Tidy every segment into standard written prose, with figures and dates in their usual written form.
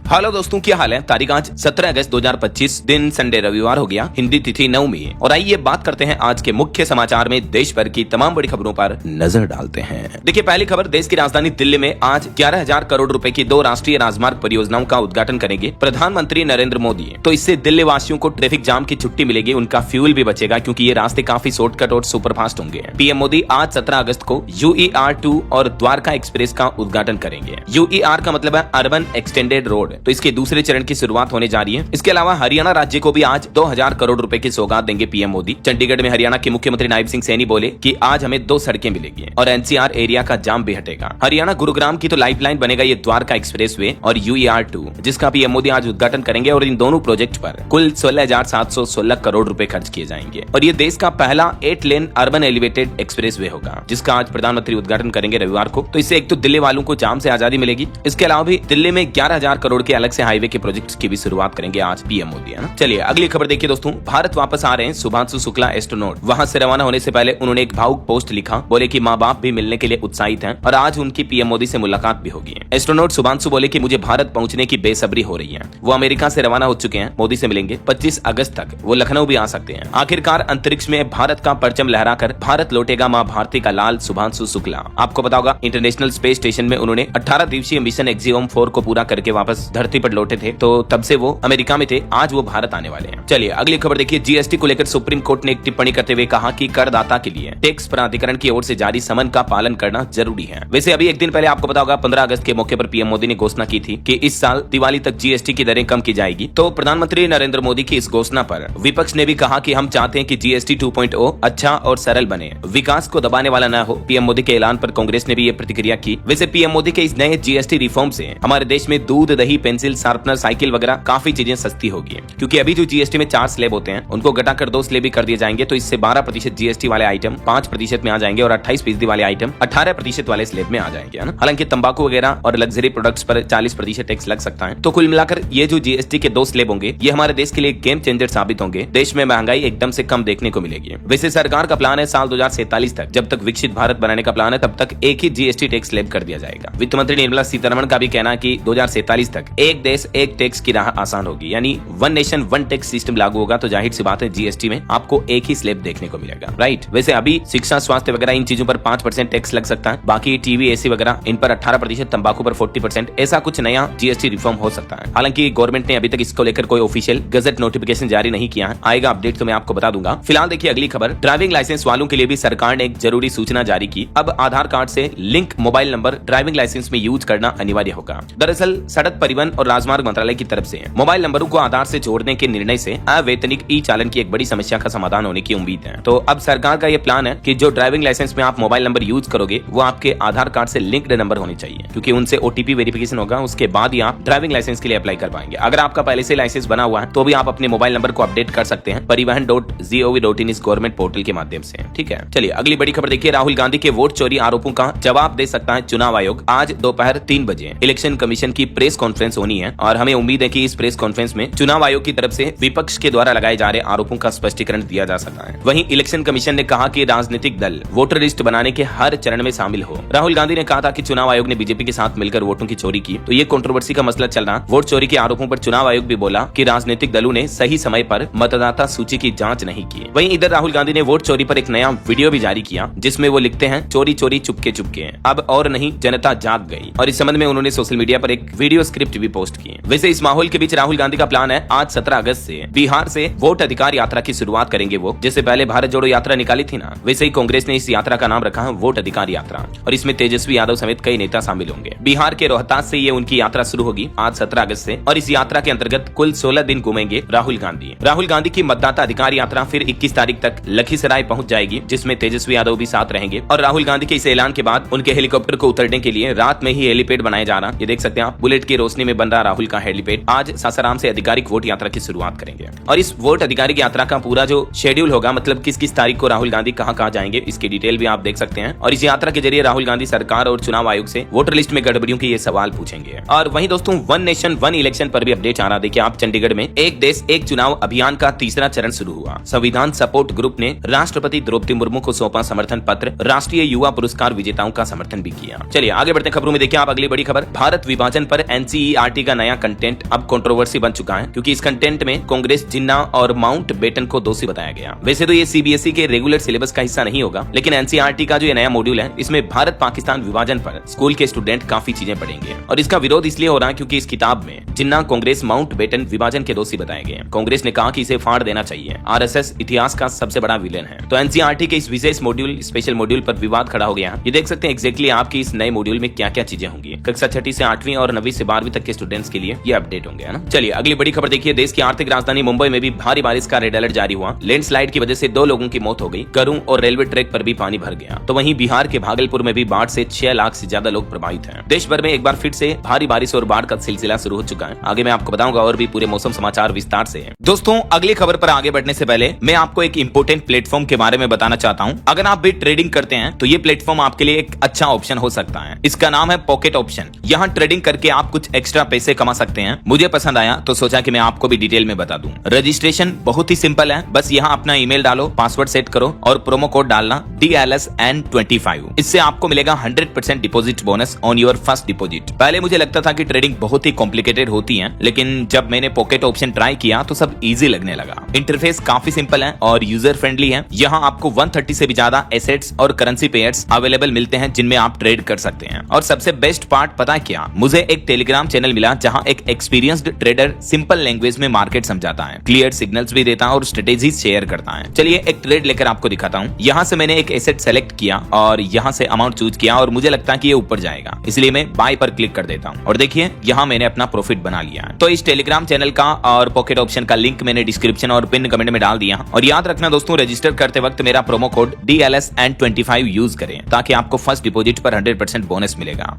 Hello दोस्तों, क्या हाल है। तारीख आज 17 अगस्त 2025, दिन संडे रविवार हो गया, हिंदी तिथि 9वीं। और आइए बात करते हैं आज के मुख्य समाचार में देश भर की तमाम बड़ी खबरों पर नजर डालते हैं। देखिए, पहली खबर, देश की राजधानी दिल्ली में आज 11,000 करोड़ रुपए की 2 राष्ट्रीय राजमार्ग परियोजनाओं का उद्घाटन करेंगे प्रधानमंत्री नरेंद्र मोदी। तो इससे दिल्ली वासियों को ट्रैफिक जाम की छुट्टी मिलेगी, उनका फ्यूल भी बचेगा क्योंकि ये रास्ते काफी शॉर्टकट और सुपरफास्ट होंगे। पीएम मोदी आज 17 अगस्त को UER-2 और द्वारका एक्सप्रेस का उद्घाटन करेंगे। UER का मतलब है अर्बन एक्सटेंडेड रोड, तो इसके दूसरे चरण की शुरुआत होने जा रही है। इसके अलावा हरियाणा राज्य को भी आज 2,000 करोड़ रुपए की सौगात देंगे पीएम मोदी। चंडीगढ़ में हरियाणा के मुख्यमंत्री नायब सिंह सैनी बोले कि आज हमें 2 सड़कें मिलेगी और NCR एरिया का जाम भी हटेगा। हरियाणा गुरुग्राम की तो लाइफलाइन बनेगा ये द्वारका एक्सप्रेसवे और UER-2, जिसका पीएम मोदी आज उद्घाटन करेंगे। और इन दोनों प्रोजेक्ट पर कुल 16,716 करोड़ रुपए खर्च किए जाएंगे। और ये देश का पहला 8 लेन अर्बन एलिवेटेड एक्सप्रेसवे होगा, जिसका आज प्रधानमंत्री उद्घाटन करेंगे रविवार को। तो इससे एक तो दिल्ली वालों को जाम से आजादी मिलेगी, इसके अलावा भी दिल्ली में 11,000 करोड़ के अलग से हाईवे के प्रोजेक्ट्स की भी शुरुआत करेंगे आज पीएम मोदी, है ना। चलिए अगली खबर देखिए दोस्तों, भारत वापस आ रहे हैं शुभांशु शुक्ला एस्ट्रोनॉट। वहां से रवाना होने से पहले उन्होंने एक भावुक पोस्ट लिखा, बोले कि माँ बाप भी मिलने के लिए उत्साहित हैं और आज उनकी पीएम मोदी से मुलाकात भी होगी। एस्ट्रोनॉट शुभांशु बोले कि मुझे भारत पहुंचने की बेसब्री हो रही है। वो अमेरिका से रवाना हो चुके हैं, मोदी से मिलेंगे। 25 अगस्त तक वो लखनऊ भी आ सकते हैं। आखिरकार अंतरिक्ष में भारत का परचम लहराकर भारत लौटेगा माँ भारती का लाल शुभांशु शुक्ला। आपको पता होगा, इंटरनेशनल स्पेस स्टेशन में उन्होंने 18 दिवसीय मिशन एक्सियोम 4 को पूरा करके वापस धरती पर लौटे थे, तो तब से वो अमेरिका में थे, आज वो भारत आने वाले हैं। चलिए अगली खबर देखिए, जीएसटी को लेकर सुप्रीम कोर्ट ने एक टिप्पणी करते हुए कहा कि करदाता के लिए टैक्स प्राधिकरण की ओर से जारी समन का पालन करना जरूरी है। वैसे अभी एक दिन पहले आपको पता होगा, 15 अगस्त के मौके पर पीएम मोदी ने घोषणा की थी कि इस साल दिवाली तक जीएसटी की दरें कम की जाएगी। तो प्रधानमंत्री नरेंद्र मोदी की इस घोषणा पर विपक्ष ने भी कहा कि हम चाहते हैं कि जीएसटी 2.0 अच्छा और सरल बने, विकास को दबाने वाला न हो। पीएम मोदी के ऐलान पर कांग्रेस ने भी ये प्रतिक्रिया की। वैसे पीएम मोदी के इस नए जीएसटी रिफॉर्म से हमारे देश में दूध, दही, पेंसिल, शार्पनर, साइकिल वगैरह काफी चीजें सस्ती होगी, क्योंकि अभी जो जीएसटी में 4 स्लैब होते हैं उनको घटाकर 2 स्लैब ही कर दिए जाएंगे। तो इससे 12% जीएसटी वाले आइटम 5% में आ जाएंगे और 28% वाले आइटम 18% वाले स्लैब में आ जाएंगे, है ना। हालांकि तंबाकू वगैरह और लग्जरी प्रोडक्ट्स पर 40% टैक्स लग सकता है। तो कुल मिलाकर ये जो जीएसटी के 2 स्लैब होंगे, ये हमारे देश के लिए गेम चेंजर साबित होंगे। देश में महंगाई एकदम से कम देखने को मिलेगी। वैसे सरकार का प्लान है साल 2047 तक, जब तक विकसित भारत बनाने का प्लान है, तब तक एक ही जीएसटी टैक्स स्लैब कर दिया जाएगा। वित्त मंत्री निर्मला सीतारमण का भी कहना है कि 2047 तक एक देश एक टैक्स की राह आसान होगी, यानी one nation one tax system लागू होगा। तो जाहिर सी बात है, जीएसटी में आपको एक ही स्लैब देखने को मिलेगा, राइट। वैसे अभी शिक्षा, स्वास्थ्य वगैरह इन चीजों पर 5% टैक्स लग सकता है, बाकी टीवी, एसी वगैरह इन पर 18%, तंबाकू पर 40%, ऐसा कुछ नया जीएसटी रिफॉर्म हो सकता है। हालांकि गवर्नमेंट ने अभी तक इसको लेकर कोई ऑफिशियल गजट नोटिफिकेशन जारी नहीं किया है, आएगा अपडेट तो मैं आपको बता दूंगा। फिलहाल देखिए अगली खबर, ड्राइविंग लाइसेंस वालों के लिए भी सरकार ने एक जरूरी सूचना जारी की। अब आधार कार्ड से link mobile number driving licence में यूज करना अनिवार्य होगा। दरअसल सड़क परिवहन और राजमार्ग मंत्रालय की तरफ से मोबाइल नंबरों को आधार से जोड़ने के निर्णय से अवैतनिक ई चालन की एक बड़ी समस्या का समाधान होने की उम्मीद है। तो अब सरकार का यह प्लान है कि जो ड्राइविंग लाइसेंस में आप मोबाइल नंबर यूज करोगे, वो आपके आधार कार्ड से लिंक्ड नंबर होने चाहिए, क्योंकि उनसे ओटीपी वेरिफिकेशन होगा, उसके बाद ही आप ड्राइविंग लाइसेंस के लिए अप्लाई कर पाएंगे। अगर आपका पहले से लाइसेंस बना हुआ है तो भी आप अपने मोबाइल नंबर को अपडेट कर सकते हैं परिवहन.gov.in इस गवर्नमेंट पोर्टल के माध्यम से, ठीक है। चलिए अगली बड़ी खबर देखिए, राहुल गांधी के वोट चोरी आरोपों का जवाब दे सकता है चुनाव आयोग। आज दोपहर 3 बजे इलेक्शन कमीशन की प्रेस कॉन्फ्रेंस होनी है और हमें उम्मीद है कि इस प्रेस कॉन्फ्रेंस में चुनाव आयोग की तरफ से विपक्ष के द्वारा लगाए जा रहे आरोपों का स्पष्टीकरण दिया जा सकता है। वहीं इलेक्शन कमीशन ने कहा कि राजनीतिक दल वोटर लिस्ट बनाने के हर चरण में शामिल हो। राहुल गांधी ने कहा था कि चुनाव आयोग ने बीजेपी के साथ मिलकर वोटों की चोरी की, तो ये कंट्रोवर्सी का मसला चल रहा। वोट चोरी के आरोपों पर चुनाव आयोग भी बोला कि राजनीतिक दलों ने सही समय पर मतदाता सूची की जांच नहीं की। वहीं इधर राहुल गांधी ने वोट चोरी पर एक नया वीडियो भी जारी किया, जिसमें वो लिखते हैं, चोरी चोरी चुपके चुपके अब और नहीं, जनता जाग गई। और इस संबंध में उन्होंने सोशल मीडिया पर एक वीडियो स्क्रिप्ट भी पोस्ट की। वैसे इस माहौल के बीच राहुल गांधी का प्लान है आज 17 अगस्त से बिहार से वोट अधिकार यात्रा की शुरुआत करेंगे। वो जैसे पहले भारत जोड़ो यात्रा निकाली थी ना, वैसे ही कांग्रेस ने इस यात्रा का नाम रखा है वोट अधिकार यात्रा, और इसमें तेजस्वी यादव समेत कई नेता शामिल होंगे। बिहार के रोहतास से ये उनकी यात्रा शुरू होगी आज 17 अगस्त से, और इस यात्रा के अंतर्गत कुल 16 दिन घूमेंगे राहुल गांधी। राहुल गांधी की मतदाता अधिकार यात्रा फिर 21 तारीख तक लखीसराय पहुंच जाएगी, जिसमें तेजस्वी यादव भी साथ रहेंगे। और राहुल गांधी के इस ऐलान के बाद उनके हेलीकॉप्टर को उतरने के लिए रात में ही हेलीपैड बनाया जा रहा, ये देख सकते हैं आप, बुलेट की रोशनी में बन रहा राहुल का हेलीपैड। आज सासाराम से आधिकारिक वोट यात्रा की शुरुआत करेंगे, और इस वोट आधिकारिक यात्रा का पूरा जो शेड्यूल होगा, मतलब किस किस तारीख को राहुल गांधी कहां जाएंगे, इसकी डिटेल भी आप देख सकते हैं। और इस यात्रा के जरिए राहुल गांधी सरकार और चुनाव आयोग से वोटर लिस्ट में गड़बड़ियों के ये सवाल पूछेंगे। और वहीं दोस्तों, वन नेशन वन इलेक्शन पर भी अपडेट आ रहा। देखिए आप, चंडीगढ़ में एक देश एक चुनाव अभियान का तीसरा चरण शुरू हुआ। संविधान सपोर्ट ग्रुप ने राष्ट्रपति द्रौपदी मुर्मू को सौंपा समर्थन पत्र, राष्ट्रीय युवा पुरस्कार विजेताओं का समर्थन भी किया। चलिए आगे बढ़ते खबरों में। देखिए आप, अगली बड़ी खबर, भारत विभाजन पर NCERT एनसीईआरटी का नया कंटेंट अब कंट्रोवर्सी बन चुका है, क्योंकि इस कंटेंट में कांग्रेस, जिन्ना और माउंट बेटन को दोषी बताया गया। वैसे तो ये सीबीएसई के रेगुलर सिलेबस का हिस्सा नहीं होगा, लेकिन एनसीईआरटी का जो ये नया मॉड्यूल है इसमें भारत पाकिस्तान विभाजन पर स्कूल के स्टूडेंट काफी चीजें पढ़ेंगे। और इसका विरोध इसलिए हो रहा है क्योंकि इस किताब में जिन्ना, कांग्रेस, माउंट बेटन विभाजन के दोषी बताए गए। कांग्रेस ने कहा कि इसे फाड़ देना चाहिए, आरएसएस इतिहास का सबसे बड़ा विलेन है। तो एनसीईआरटी के इस विशेष मॉड्यूल, स्पेशल मॉड्यूल पर विवाद खड़ा हो गया। ये देख सकते हैं एग्जैक्टली आपकी इस नए मॉड्यूल में क्या क्या चीजें होंगी। कक्षा 6 से 8वीं और 9वीं से 12वीं तक के स्टूडेंट्स के लिए ये अपडेट होंगे, है ना। चलिए अगली बड़ी खबर देखिए। देश की आर्थिक राजधानी मुंबई में भी भारी बारिश का रेड अलर्ट जारी हुआ। लैंडस्लाइड की वजह से 2 लोगों की मौत हो गई। करूं और रेलवे ट्रैक पर भी पानी भर गया। तो वहीं बिहार के भागलपुर में भी बाढ़ से 6 लाख से ज्यादा लोग प्रभावित हैं। देश भर में एक बार फिर से भारी बारिश और बाढ़ का सिलसिला शुरू हो चुका है। आगे मैं आपको बताऊंगा और भी पूरे मौसम समाचार विस्तार से। दोस्तों अगली खबर पर आगे बढ़ने से पहले मैं आपको एक इंपोर्टेंट प्लेटफॉर्म के बारे में बताना चाहता हूं। अगर आप भी ट्रेडिंग करते हैं तो ये प्लेटफॉर्म आपके लिए एक अच्छा ऑप्शन हो सकता है। इसका नाम है पॉकेट ऑप्शन। यहाँ ट्रेडिंग करके आप कुछ एक्स्ट्रा पैसे कमा सकते हैं। मुझे पसंद आया तो सोचा कि मैं आपको भी डिटेल में बता दूं। रजिस्ट्रेशन बहुत ही सिंपल है। बस यहाँ अपना ईमेल डालो, पासवर्ड सेट करो और प्रोमो कोड डालना DLSN25। इससे आपको मिलेगा 100% deposit bonus on your first deposit. पहले मुझे लगता था कि ट्रेडिंग बहुत ही कॉम्प्लिकेटेड होती है, लेकिन जब मैंने पॉकेट ऑप्शन ट्राई किया तो सब इजी लगने लगा। इंटरफेस काफी सिंपल है और यूजर फ्रेंडली है। यहाँ आपको 130 से भी ज्यादा एसेट्स और करेंसी पेयर्स अवेलेबल मिलते हैं जिनमें आप ट्रेड कर सकते हैं। और सबसे बेस्ट पार्ट पता है क्या, मुझे एक टेलीग्राम चैनल मिला जहाँ एक एक्सपीरियंस्ड ट्रेडर सिंपल लैंग्वेज में मार्केट समझाता है, क्लियर सिग्नल्स भी देता है और स्ट्रेटेजी शेयर करता है। चलिए एक ट्रेड लेकर आपको दिखाता हूँ। यहाँ से मैंने एक एसेट सेलेक्ट किया और यहाँ से अमाउंट चूज किया और मुझे लगता है कि ये ऊपर जाएगा, इसलिए मैं बाय पर क्लिक कर देता हूँ। और देखिए यहाँ मैंने अपना प्रॉफिट बना लिया। तो इस टेलीग्राम चैनल का और पॉकेट ऑप्शन का लिंक मैंने डिस्क्रिप्शन और पिन कमेंट में डाल दिया। और याद रखना दोस्तों, रजिस्टर करते वक्त मेरा प्रोमो कोड DLSN25 यूज करें ताकि आपको फर्स्ट डिपॉजिट पर 100% बोनस मिलेगा।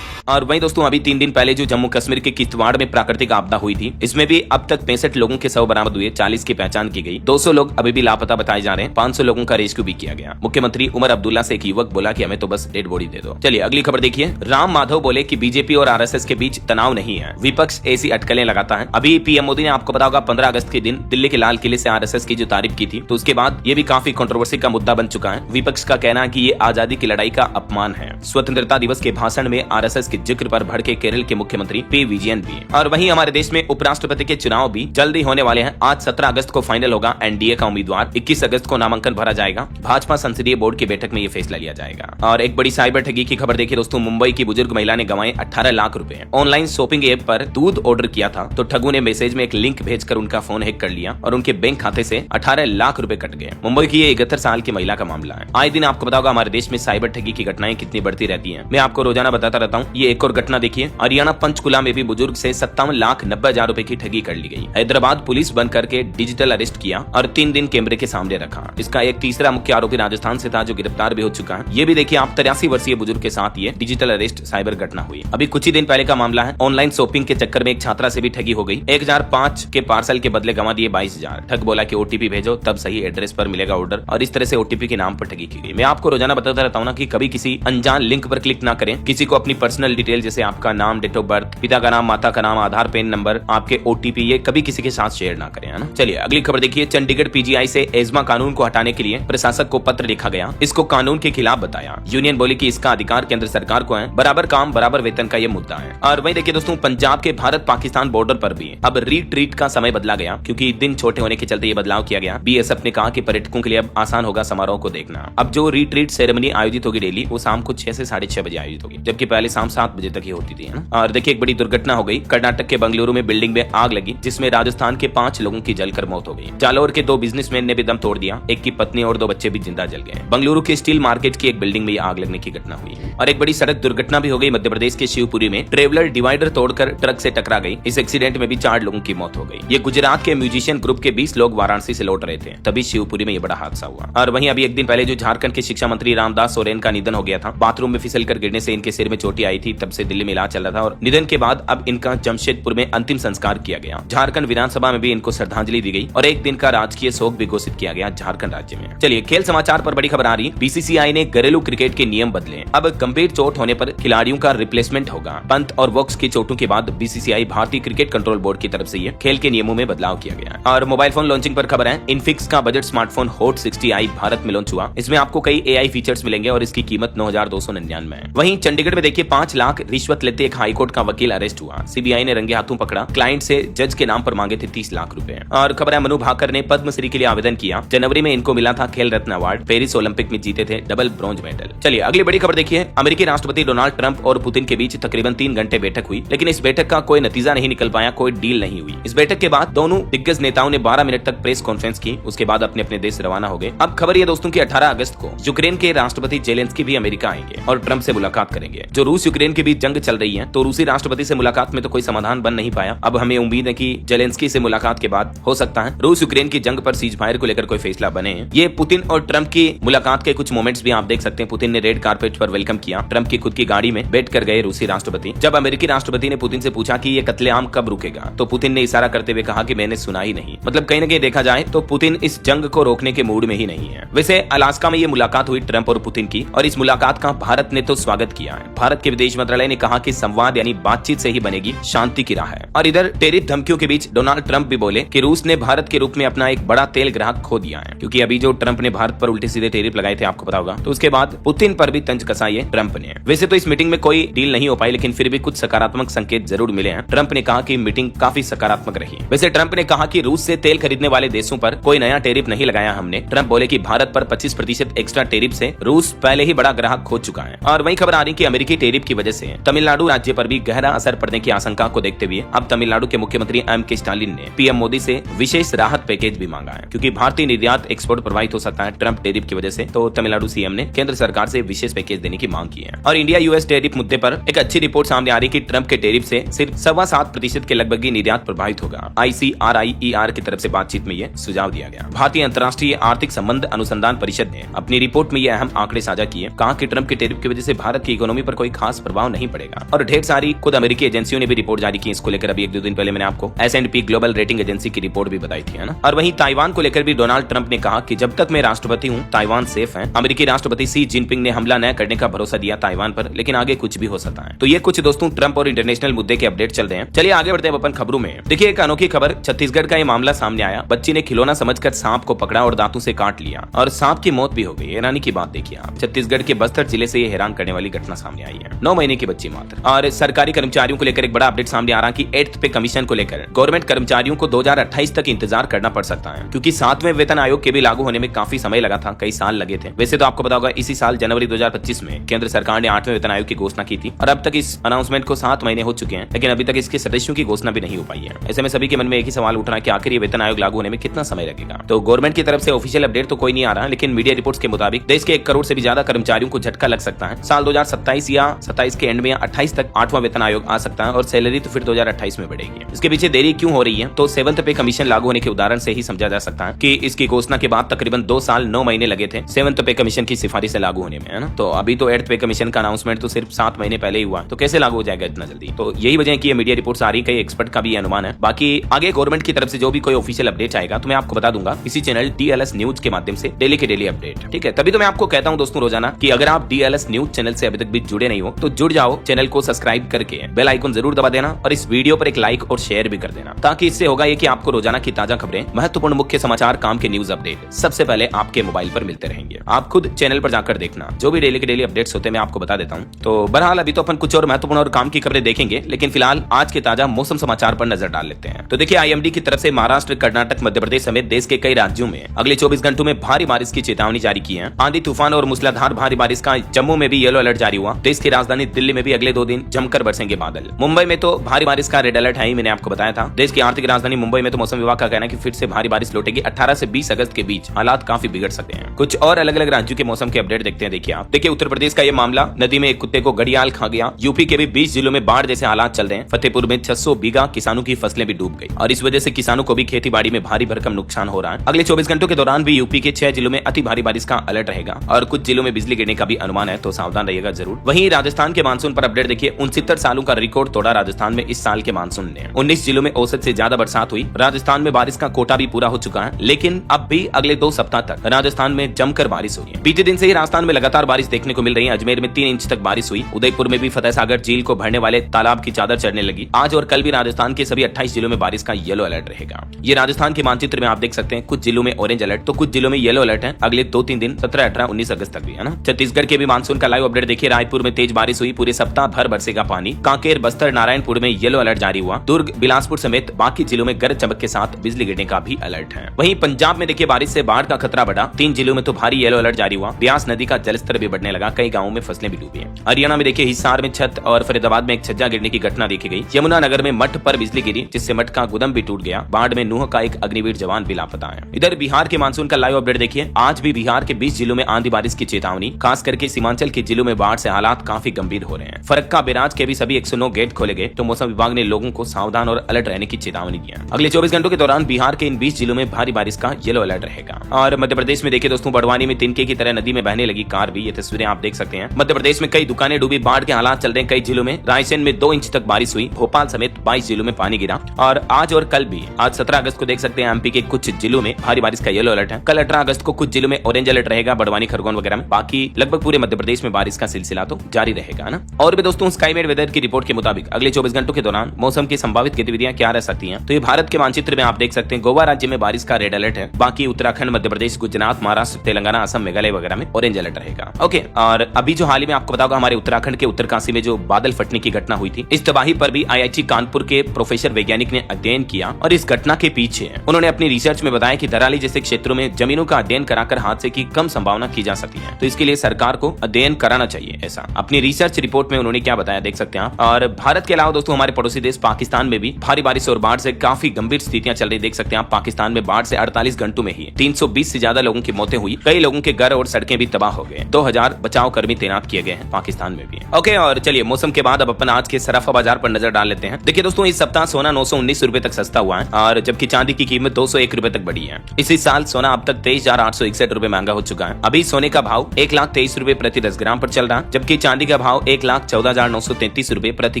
और वहीं दोस्तों अभी 3 दिन पहले जो जम्मू कश्मीर के किश्तवाड़ में प्राकृतिक आपदा हुई थी, इसमें भी अब तक 65 लोगों के शव बरामद हुए, 40 की पहचान की गई। 200 लोग अभी भी लापता बताए जा रहे हैं। 500 लोगों का रेस्क्यू भी किया गया। मुख्यमंत्री उमर अब्दुल्ला से एक युवक बोला कि हमें तो बस डेड बॉडी दे दो। चलिए अगली खबर देखिए। राम माधव बोले कि बीजेपी और आरएसएस के बीच तनाव नहीं है, विपक्ष ऐसी अटकलें लगाता है। अभी पीएम मोदी ने आपको पता होगा 15 अगस्त के दिन दिल्ली के लाल किले से आरएसएस की जो तारीफ की थी, तो उसके बाद ये भी काफी कंट्रोवर्सी का मुद्दा बन चुका है। विपक्ष का कहना है कि ये आजादी की लड़ाई का अपमान है। स्वतंत्रता दिवस के भाषण में आरएसएस के जिक्र पर भड़के केरल के मुख्यमंत्री पी विजयन भी। और वहीं हमारे देश में उपराष्ट्रपति के चुनाव भी जल्दी होने वाले हैं। आज 17 अगस्त को फाइनल होगा एनडीए का उम्मीदवार। 21 अगस्त को नामांकन भरा जाएगा। भाजपा संसदीय बोर्ड की बैठक में ये फैसला लिया जाएगा। और एक बड़ी साइबर ठगी की खबर देखिए दोस्तों। मुंबई की बुजुर्ग महिला ने गंवाए 18 लाख रुपए। ऑनलाइन शॉपिंग ऐप पर दूध ऑर्डर किया था तो ठगू ने मैसेज में एक लिंक भेजकर उनका फोन हैक कर लिया और उनके बैंक खाते से 18 लाख रुपए कट गए। मुंबई की ये 71 साल की महिला का मामला है। आए दिन आपको बताओगा हमारे देश में साइबर ठगी की घटनाएं कितनी बढ़ती रहती है। मैं आपको रोजाना बताता रहता हूँ। ये एक और घटना देखिए। हरियाणा पंचकुला में भी बुजुर्ग से 57,90,000 रुपए की ठगी कर ली गई। हैदराबाद पुलिस बन करके डिजिटल अरेस्ट किया और 3 दिन कैमरे के सामने रखा। इसका एक तीसरा मुख्य आरोपी राजस्थान से था जो गिरफ्तार भी हो चुका है। ये भी देखिए आप 83 वर्षीय बुजुर्ग के साथ ये डिजिटल अरेस्ट साइबर घटना हुई। अभी कुछ ही दिन पहले का मामला है। ऑनलाइन शॉपिंग के चक्कर में एक छात्रा से भी ठगी हो गई। 1005 के पार्सल के बदले गंवा दिए 22,000। ठग बोला कि ओटीपी भेजो तब सही एड्रेस पर मिलेगा ऑर्डर, और इस तरह से ओटीपी के नाम पर ठगी की गई। मैं आपको रोजाना बताता रहता हूँ ना कि कभी किसी अनजान लिंक पर क्लिक ना करें। किसी को अपनी पर्सनल डिटेल जैसे आपका नाम, डेट ऑफ बर्थ, पिता का नाम, माता का नाम, आधार, पैन नंबर, आपके ओटीपी, ये कभी किसी के साथ शेयर ना करें, है ना। चलिए अगली खबर देखिए। चंडीगढ़ पीजीआई से एजमा कानून को हटाने के लिए प्रशासक को पत्र लिखा गया। इसको कानून के खिलाफ बताया। यूनियन बोली कि इसका अधिकार केंद्र सरकार को है। बराबर काम बराबर वेतन का ये मुद्दा है। और वहीं देखिए दोस्तों, पंजाब के भारत पाकिस्तान बॉर्डर पर भी अब रीट्रीट का समय बदला गया क्योंकि दिन छोटे होने के चलते ये बदलाव किया गया। बीएसएफ ने कहा कि पर्यटकों के लिए अब आसान होगा समारोह को देखना। अब जो रीट्रीट सेरेमनी आयोजित होगी डेली, वो शाम को 6 से 6:30 बजे आयोजित होगी, जबकि पहले शाम 7 बजे तक ही होती थी, है ना। और देखिए एक बड़ी दुर्घटना हो गई। कर्नाटक के बंगलुरु में बिल्डिंग में आग लगी जिसमें राजस्थान के 5 लोगों की जलकर मौत हो गई। जालौर के 2 बिजनेसमैन ने भी दम तोड़ दिया। एक की पत्नी और 2 बच्चे भी जिंदा जल गए। बंगलुरु के स्टील मार्केट की एक बिल्डिंग में आग लगने की घटना हुई। और एक बड़ी सड़क दुर्घटना भी हो गई मध्य प्रदेश के शिवपुरी में। ट्रेवलर डिवाइडर तोड़कर ट्रक से टकरा गई। इस एक्सीडेंट में भी 4 लोगों की मौत हो गई। ये गुजरात के म्यूजिशियन ग्रुप के 20 लोग वाराणसी से लौट रहे थे, तभी शिवपुरी में ये बड़ा हादसा हुआ। और वहीं अभी एक दिन पहले जो झारखंड के शिक्षा मंत्री रामदास सोरेन का निधन हो गया था। बाथरूम में फिसलकर गिरने से इनके सिर में चोटें आई थी, तब से दिल्ली में इलाज चल रहा था। और निधन के बाद अब इनका जमशेदपुर में अंतिम संस्कार किया गया। झारखंड विधानसभा में भी इनको श्रद्धांजलि दी गई और एक दिन का राजकीय शोक भी घोषित किया गया झारखंड राज्य में। चलिए खेल समाचार पर बड़ी खबर आ रही। बीसीसीआई ने घरेलू क्रिकेट के नियम बदले। अब गंभीर चोट होने पर खिलाड़ियों का रिप्लेसमेंट होगा। पंत और वॉक्स की चोटों के बाद बीसीसीआई भारतीय क्रिकेट कंट्रोल बोर्ड की तरफ से ये खेल के नियमों में बदलाव किया गया। और मोबाइल फोन लॉन्चिंग पर खबर है। इनफिक्स का budget smartphone hot 60i Bharat में लॉन्च हुआ। इसमें आपको कई AI फीचर्स मिलेंगे और इसकी कीमत 9,299 है। वहीं चंडीगढ़ में देखिए 5 लाख रिश्वत लेते एक हाईकोर्ट का वकील अरेस्ट हुआ। सीबीआई ने रंगे हाथों पकड़ा। क्लाइंट से जज के नाम पर मांगे थे 30 लाख रुपए। और खबर है मनु भाकर ने पद्मश्री के लिए आवेदन किया। जनवरी में इनको मिला था खेल रत्न अवार्ड। पेरिस ओलंपिक में जीते थे डबल ब्रॉन्ज मेडल। चलिए अगली बड़ी खबर देखिए। अमेरिकी राष्ट्रपति डोनाल्ड ट्रंप और पुतिन के बीच तकरीबन 3 घंटे बैठक हुई, लेकिन इस बैठक का कोई नतीजा नहीं निकल पाया, कोई डील नहीं हुई। इस बैठक के बाद दोनों दिग्गज नेताओं ने 12 मिनट तक प्रेस कॉन्फ्रेंस की। उसके बाद अपने अपने देश रवाना हो गए। अब खबर ये दोस्तों की 18 अगस्त को यूक्रेन के राष्ट्रपति जेलेंस्की भी अमेरिका आएंगे और ट्रंप से मुलाकात करेंगे। जो रूस यूक्रेन के बीच जंग चल रही है, तो रूसी राष्ट्रपति से मुलाकात में तो कोई समाधान बन नहीं पाया। अब हमें उम्मीद है कि जेलेंस्की से मुलाकात के बाद हो सकता है रूस यूक्रेन की जंग पर सीज फायर को लेकर कोई फैसला बने। ये पुतिन और ट्रंप की मुलाकात के कुछ मोमेंट्स भी आप देख सकते हैं। पुतिन ने रेड कारपेट पर वेलकम किया। ट्रंप की खुद की गाड़ी में बैठ कर गए रूसी राष्ट्रपति। जब अमेरिकी राष्ट्रपति ने पुतिन से पूछा कि ये कत्लेआम कब रुकेगा, तो पुतिन ने इशारा करते हुए कहा कि मैंने सुना ही नहीं। मतलब कहीं न कहीं देखा जाए तो पुतिन इस जंग को रोकने के मूड में ही नहीं है। वैसे अलास्का में ये मुलाकात हुई ट्रंप और पुतिन की, और इस मुलाकात का भारत ने तो स्वागत किया है। भारत के विदेश मंत्रालय ने कहा कि संवाद यानी बातचीत से ही बनेगी शांति की राह है। और इधर टेरिफ धमकियों के बीच डोनाल्ड ट्रंप भी बोले कि रूस ने भारत के रूप में अपना एक बड़ा तेल ग्राहक खो दिया है, क्योंकि अभी जो ट्रंप ने भारत पर उल्टे सीधे टेरिफ लगाए थे, आपको पता होगा, तो उसके बाद पुतिन पर भी तंज कसा ये ट्रंप ने। वैसे तो इस मीटिंग में कोई डील नहीं हो पाई, लेकिन फिर भी कुछ सकारात्मक संकेत जरूर मिले हैं। ट्रंप ने कहा कि मीटिंग काफी सकारात्मक रही। वैसे ट्रंप ने कहा कि रूस से तेल खरीदने वाले देशों पर कोई नया टेरिफ नहीं लगाया हमने। ट्रंप बोले कि भारत पर 25% एक्स्ट्रा टेरिफ से रूस पहले ही बड़ा ग्राहक खो चुका है। और वही खबर आ रही कि अमेरिकी टेरिफ की वजह से तमिलनाडु राज्य पर भी गहरा असर पड़ने की आशंका को देखते हुए अब तमिलनाडु के मुख्यमंत्री M.K. स्टालिन ने पीएम मोदी से विशेष राहत पैकेज भी मांगा है, क्योंकि भारतीय निर्यात एक्सपोर्ट प्रभावित हो सकता है ट्रंप टेरिफ की वजह से। तो तमिलनाडु सीएम ने केंद्र सरकार से विशेष पैकेज देने की मांग की है। और इंडिया यूएस टेरिफ मुद्दे पर एक अच्छी रिपोर्ट सामने आ रही कि ट्रंप के टेरिफ से सिर्फ 7.25% के लगभग ही निर्यात प्रभावित होगा। ICRIER की तरफ से बातचीत में यह सुझाव दिया गया। भारतीय अंतर्राष्ट्रीय आर्थिक संबंध अनुसंधान परिषद ने अपनी रिपोर्ट में यह अहम आंकड़े साझा किए। कहा कि ट्रंप के टेरिफ की वजह से भारत की इकोनॉमी पर कोई खास प्रभाव नहीं पड़ेगा। और ढेर सारी खुद अमेरिकी एजेंसियों ने भी रिपोर्ट जारी की इसको लेकर। अभी 1-2 दिन पहले मैंने आपको S&P ग्लोबल रेटिंग एजेंसी की रिपोर्ट भी बताई थी, है ना। और वहीं ताइवान को लेकर भी डोनाल्ड ट्रंप ने कहा कि जब तक मैं राष्ट्रपति हूँ ताइवान सेफ है। अमेरिकी राष्ट्रपति शी जिनपिंग ने हमला न करने का भरोसा दिया ताइवान पर, लेकिन आगे कुछ भी हो सकता है। तो ये कुछ दोस्तों ट्रंप और इंटरनेशनल मुद्दे के अपडेट चल रहे हैं। चलिए आगे बढ़ते हैं अपन खबरों में। देखिए एक अनोखी खबर, छत्तीसगढ़ का ये मामला सामने आया। बच्ची ने खिलौना समझकर सांप को पकड़ा और दांतों से काट लिया और सांप की मौत भी हो गई। हैरानी की बात देखिए आप, छत्तीसगढ़ के बस्तर जिले से ये हैरान करने वाली घटना सामने आई है। 9 महीने की बच्ची मात्र। और सरकारी कर्मचारियों को लेकर एक बड़ा अपडेट सामने आ रहा कि 8th पे कमीशन को लेकर गवर्नमेंट कर्मचारियों को 2028 तक इंतजार करना पड़ सकता है, क्योंकि 7वें वेतन आयोग के भी लागू होने में काफी समय लगा था, कई साल लगे थे। वैसे तो आपको पता होगा इसी साल जनवरी 2025 में केंद्र सरकार ने 8वें वेतन आयोग की घोषणा की थी, और अब तक इस अनाउंसमेंट को 7 महीने हो चुके हैं, लेकिन अभी तक इसके सदस्यों की घोषणा भी नहीं हो पाई है। ऐसे में सभी के मन में एक ही सवाल उठ रहा है कि आखिर ये वेतन आयोग लागू होने में कितना समय लगेगा। तो गवर्नमेंट की तरफ से ऑफिशियल अपडेट तो कोई नहीं आ रहा, लेकिन मीडिया रिपोर्ट्स के मुताबिक देश के 1 करोड़ से भी ज्यादा कर्मचारियों को झटका लग सकता है। साल 2027 या 27 के एंड में या 28 तक 8वां वेतन आयोग आ सकता है, और सैलरी तो फिर 2028 में बढ़ेगी। इसके पीछे देरी क्यों हो रही है, तो 7th पे कमीशन लागू होने के उदाहरण से ही समझा जा सकता है कि इसकी घोषणा के बाद तकरीबन 2 साल 9 महीने लगे थे 7th पे कमीशन की सिफारिश से लागू होने में, है ना। तो अभी तो 8th पे कमीशन का अनाउंसमेंट तो सिर्फ 7 महीने पहले ही हुआ, तो कैसे लागू हो जाएगा इतना जल्दी। तो यही वजह है कि ये मीडिया रिपोर्ट्स आ रही, कई एक्सपर्ट का भी अनुमान है। बाकी आगे गवर्नमेंट की तरफ से जो भी कोई ऑफिशियल अपडेट आएगा तो मैं आपको बता दूंगा इसी चैनल DLS न्यूज के माध्यम से डेली के डेली अपडेट, ठीक है। तभी तो मैं आपको कहता हूं दोस्तों रोजाना कि अगर आप DLS न्यूज चैनल से अभी तक भी जुड़े नहीं हो तो जुड़ जाओ, चैनल को सब्सक्राइब करके बेल आइकन जरूर दबा देना, और इस वीडियो पर एक लाइक और शेयर भी कर देना, ताकि इससे होगा ये कि आपको रोजाना की ताजा खबरें, महत्वपूर्ण मुख्य समाचार, काम के न्यूज अपडेट सबसे पहले आपके मोबाइल पर मिलते रहेंगे। आप खुद चैनल पर जाकर देखना, जो भी डेली के डेली अपडेट्स होते हैं मैं आपको बता देता हूँ। तो बहरहाल अभी तो अपन कुछ और महत्वपूर्ण और काम की खबरें देखेंगे, लेकिन फिलहाल आज के ताजा मौसम समाचार पर नजर डाल लेते हैं। तो देखिए IMD की तरफ से महाराष्ट्र, कर्नाटक, मध्य प्रदेश समेत देश के कई राज्यों में अगले 24 घंटों में भारी बारिश की चेतावनी जारी की है। आंधी तूफान और मूसलाधार भारी बारिश का जम्मू में भी येलो अलर्ट जारी हुआ। देश की राजधानी दिल्ली में भी अगले 2 दिन जमकर बरसेंगे बादल। मुंबई में तो भारी बारिश का रेड अलर्ट है ही, मैंने आपको बताया था। देश की आर्थिक राजधानी मुंबई में तो मौसम विभाग का कहना है कि फिर से भारी बारिश लौटेगी। 18 से 20 अगस्त के बीच हालात काफी बिगड़ सकते हैं। कुछ और अलग अलग राज्यों के मौसम के अपडेट देखते हैं। देखिए आप, देखिए उत्तर प्रदेश का ये मामला, नदी में एक कुत्ते को घड़ियाल खा गया। यूपी के भी 20 जिलों में बाढ़ जैसे हालात चल रहे हैं। फतेहपुर में 600 बीघा किसानों की फसलें भी डूब गई, और इस वजह से किसानों को भी खेती बाड़ी में भारी भरकम नुकसान हो रहा है। अगले 24 घंटों के दौरान भी यूपी के 6 जिलों में अति भारी बारिश का अलर्ट रहेगा, और कुछ जिलों में बिजली गिरने का भी अनुमान है, तो सावधान रहिएगा जरूर। वहीं राजस्थान के मानसून पर अपडेट देखिए। 69 सालों का रिकॉर्ड तोड़ा राजस्थान में इस साल के मानसून ने। 19 जिलों में औसत से ज्यादा बरसात हुई। राजस्थान में बारिश का कोटा भी पूरा हो चुका है, लेकिन अब भी अगले 2 सप्ताह तक राजस्थान में जमकर बारिश होगी। बीते दिन से ही राजस्थान में लगातार बारिश देखने को मिल रही है। अजमेर में 3 इंच तक बारिश हुई। उदयपुर में भी फतेह सागर झील को भरने वाले तालाब की चादर चढ़ने लगी। आज और कल भी राजस्थान के सभी 28 जिलों में बारिश का येलो अलर्ट रहेगा। ये राजस्थान के मानचित्र में आप देख सकते हैं, कुछ जिलों में ऑरेंज अलर्ट तो कुछ जिलों में येलो अलर्ट है अगले 2-3 दिन 17, 18, 19 अगस्त तक भी, है ना। छत्तीसगढ़ के भी मानसून का लाइव अपडेट देखिए। रायपुर में तेज बारिश हुई। हुई, पूरे सप्ताह भर बरसेगा पानी। कांकेर, बस्तर, नारायणपुर में येलो अलर्ट जारी हुआ। दुर्ग, बिलासपुर समेत बाकी जिलों में गरज चमक के साथ बिजली गिरने का भी अलर्ट है। वहीं पंजाब में देखिए बारिश से बाढ़ का खतरा बढ़ा। 3 जिलों में तो भारी येलो अलर्ट जारी हुआ। ब्यास नदी का जलस्तर भी बढ़ने लगा, कई गाँवों में फसलें भी डूबी हैं। हरियाणा में देखिए हिसार में छत और फरीदाबाद में एक छज्जा गिरने की घटना देखी गई। यमुनानगर में मठ पर बिजली गिरी, जिससे मठ का गुदम भी टूट गया। बाढ़ में नूह का एक अग्निवीर जवान भी लापता है। इधर बिहार के मानसून का लाइव अपडेट देखिए। आज भी बिहार के 20 जिलों में आंधी बारिश की चेतावनी, खास करके सीमांचल के जिलों में बाढ़ से हालात काफी गंभीर हो रहे हैं। फरक्का बैराज के भी सभी 109 गेट खोले गए, तो मौसम विभाग ने लोगों को सावधान और अलर्ट रहने की चेतावनी दी है। अगले 24 घंटों के दौरान बिहार के इन 20 जिलों में भारी बारिश का येलो अलर्ट रहेगा। और मध्य प्रदेश में देखिए दोस्तों, बड़वानी में तिनके की तरह नदी में बहने लगी कार भी, ये तस्वीरें आप देख सकते हैं। मध्य प्रदेश में कई दुकानें डूबी, बाढ़ के हालात चल रहे हैं कई जिलों में। रायसेन में 2 इंच तक बारिश हुई। भोपाल समेत 22 जिलों में पानी गिरा। और आज और कल भी, आज 17 अगस्त को देख सकते हैं एमपी के कुछ जिलों में भारी बारिश का येलो अलर्ट है। कल 18 अगस्त को कुछ जिलों में ऑरेंज अलर्ट रहेगा, बड़वानी, खरगोन वगैरह में। बाकी लगभग पूरे मध्य प्रदेश में बारिश का सिलसिला तो जारी रहेगा ना। और भी दोस्तों, स्काईमेट वेदर की रिपोर्ट के मुताबिक अगले 24 घंटों के दौरान मौसम की संभावित गतिविधियां क्या रह सकती हैं, तो ये भारत के मानचित्र में आप देख सकते हैं। गोवा राज्य में बारिश का रेड अलर्ट है। बाकी उत्तराखंड, मध्य प्रदेश, गुजरात, महाराष्ट्र, तेलंगाना, असम, मेघालय वगैरह में ऑरेंज अलर्ट रहेगा। ओके, और अभी जो हाल ही में आपको बताऊंगा, हमारे उत्तराखंड के उत्तरकाशी में जो बादल फटने की घटना हुई थी, इस तबाही पर भी आईआईटी कानपुर के प्रोफेसर वैज्ञानिक ने अध्ययन किया। और इस घटना के पीछे उन्होंने अपनी रिसर्च में बताया कि दराली जैसे क्षेत्रों में जमीनों का अध्ययन कराकर हादसे की कम संभावना की जा सकती है, तो इसके लिए सरकार को अध्ययन कराना चाहिए। ऐसा अपनी रिसर्च रिपोर्ट में उन्होंने क्या बताया देख सकते हैं आप। और भारत के अलावा दोस्तों, हमारे पड़ोसी देश पाकिस्तान में भी भारी बारिश और बाढ़ से काफी गंभीर स्थितियां चल रही देख सकते हैं आप। पाकिस्तान में बाढ़ से 48 घंटों में ही 320 से ज्यादा लोगों की मौतें हुई। कई लोगों के घर और सड़कें भी तबाह हो गए। 2000 बचाव कर्मी तैनात किए गए हैं पाकिस्तान में भी। ओके, और चलिए मौसम के बाद अब अपन आज के सराफा बाजार पर नजर डाल लेते हैं। देखिए दोस्तों, इस सप्ताह सोना 919 रुपए तक सस्ता हुआ है, और जबकि चांदी की कीमत 201 रुपए तक बढ़ी है। इसी साल सोना अब तक 23,861 रुपए महंगा हो चुका है। अभी सोने का भाव 1,23 रुपए प्रति 10 ग्राम पर चल रहा है, जबकि चांदी का भाव 1,14,933 रुपए प्रति